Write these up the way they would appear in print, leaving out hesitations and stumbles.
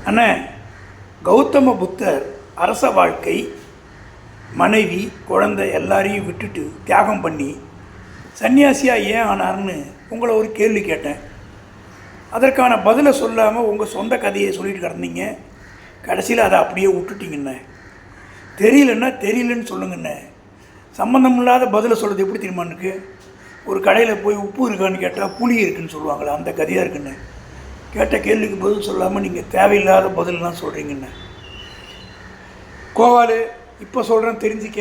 அண்ணே, கௌதம புத்தர் அரச வாழ்க்கை, மனைவி, குழந்தை எல்லாரையும் விட்டுட்டு தியாகம் பண்ணி சன்னியாசியாக ஏன் ஆனார்னு உங்களை ஒரு கேள்வி கேட்டேன். அதற்கான பதிலை சொல்லாமல் உங்கள் சொந்த கதையை சொல்லிட்டு கிடந்தீங்க. கடைசியில் அதை அப்படியே விட்டுட்டீங்கண்ணே. தெரியலன்னா தெரியலன்னு சொல்லுங்கண்ணே. சம்மந்தம் இல்லாத பதிலை சொல்கிறது எப்படி தெரியுமானுக்கு? ஒரு கடையில் போய் உப்பு இருக்கான்னு கேட்டால் புளி இருக்குன்னு சொல்லுவாங்களே, அந்த கதையாக இருக்குண்ணே. கேட்ட கேள்விக்கு பதில் சொல்லாமல் நீங்கள் தேவையில்லாத பதிலெலாம் சொல்கிறீங்கண்ணே. கோவாலு, இப்போ சொல்கிறேன் தெரிஞ்சிக்க.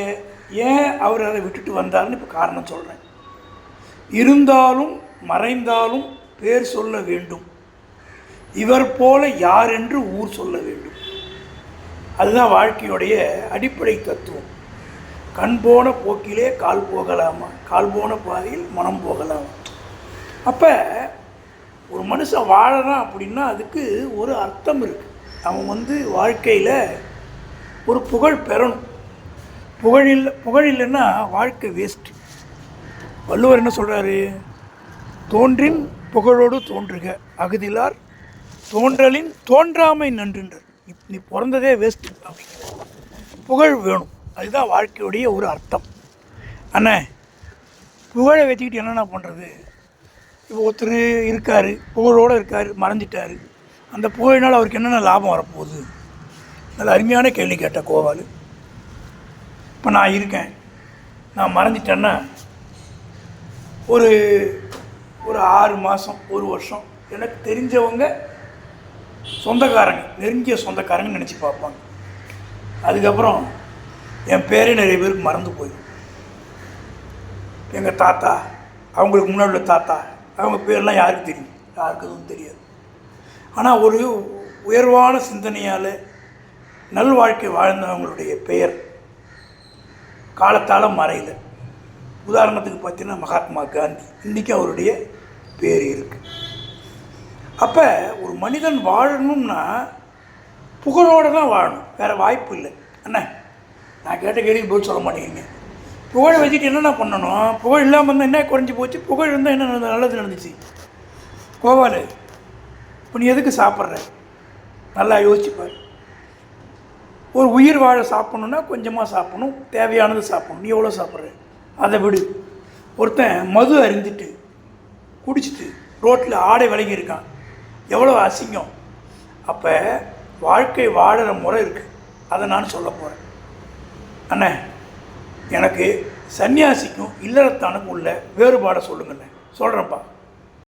ஏன் அவர் அதை விட்டுட்டு வந்தார்னு இப்போ காரணம் சொல்கிறேன். இருந்தாலும் மறைந்தாலும் பேர் சொல்ல வேண்டும், இவர் போல யார் என்று ஊர் சொல்ல வேண்டும். அதுதான் வாழ்க்கையுடைய அடிப்படை தத்துவம். கண் போன போக்கிலே கால் போகலாமா, கால் போன பாதையில் மனம் போகலாமா. அப்போ ஒரு மனுஷன் வாழறான் அப்படின்னா அதுக்கு ஒரு அர்த்தம் இருக்குது. அவன் வாழ்க்கையில் ஒரு புகழ் பெறணும். புகழ் இல்லைன்னா வாழ்க்கை வேஸ்ட்டு. வள்ளுவர் என்ன சொல்கிறாரு? தோன்றின் புகழோடு தோன்றுக, அகுதிலார் தோன்றலின் தோன்றாமை நன்றுன்றார். நீ பிறந்ததே வேஸ்ட்டு அப்படிங்கிற. புகழ் வேணும், அதுதான் வாழ்க்கையுடைய ஒரு அர்த்தம். அண்ணே, புகழை வச்சுக்கிட்டு என்னென்ன பண்ணுறது? இப்போ ஒருத்தர் இருக்கார், புகழோடு இருக்கார், மறைஞ்சிட்டார். அந்த புகழினால் அவருக்கு என்னென்ன லாபம் வரப்போகுது? நல்ல அருமையான கேள்வி கேட்ட கோவாலு. இப்போ நான் இருக்கேன், நான் மறைஞ்சிட்டேன்னா ஒரு 6 மாதம், 1 வருஷம் எனக்கு தெரிஞ்சவங்க, சொந்தக்காரங்க, நெருங்கிய சொந்தக்காரங்க நினச்சி பார்ப்பாங்க. அதுக்கப்புறம் என் பேரே நிறைய பேருக்கு மறந்து போயிடும். எங்கள் தாத்தா, அவங்களுக்கு முன்னாடி உள்ள தாத்தா, அவங்க பேர்லாம் யாருக்கு தெரியும்? யாருக்கு எதுவும் தெரியாது. ஆனால் ஒரு உயர்வான சிந்தனையால் நல் வாழ்க்கை வாழ்ந்தவங்களுடைய பெயர் காலத்தால் மறையல. உதாரணத்துக்கு பார்த்தீங்கன்னா மகாத்மா காந்தி, இன்றைக்கி அவருடைய பேர் இருக்குது. அப்போ ஒரு மனிதன் வாழணும்னா புகழோடு தான் வாழணும், வேறு வாய்ப்பு இல்லை. அண்ணா, நான் கேட்ட கேள்விக்கு பதில் சொல்ல மாட்டேங்கிறீங்க. புகழை வச்சுட்டு என்னென்ன பண்ணணும்? புகழ் இல்லாமல் இருந்தால் என்ன குறைஞ்சி போச்சு? புகழ் இருந்தால் என்ன நல்லது நடந்துச்சு? கோவாலு, இப்போ நீ எதுக்கு சாப்பிட்ற? நல்லா யோசிச்சுப்பார். ஒரு உயிர் வாழ சாப்பிட்ணுன்னா கொஞ்சமாக சாப்பிடணும், தேவையானது சாப்பிடணும். நீ எவ்வளோ சாப்பிட்ற? அதை விடு. ஒருத்தன் மது அருந்திட்டு குடிச்சிட்டு ரோட்டில் ஆடை விலகி இருக்கான், எவ்வளோ அசிங்கம். அப்போ வாழ்க்கை வாழற முறை இருக்குது, அதை நான் சொல்ல போகிறேன். அண்ணே, எனக்கு சன்னியாசிக்கும் இல்லறத்தானுக்கும் உள்ள வேறுபாடை சொல்லுங்கண்ணே. சொல்கிறேன்ப்பா.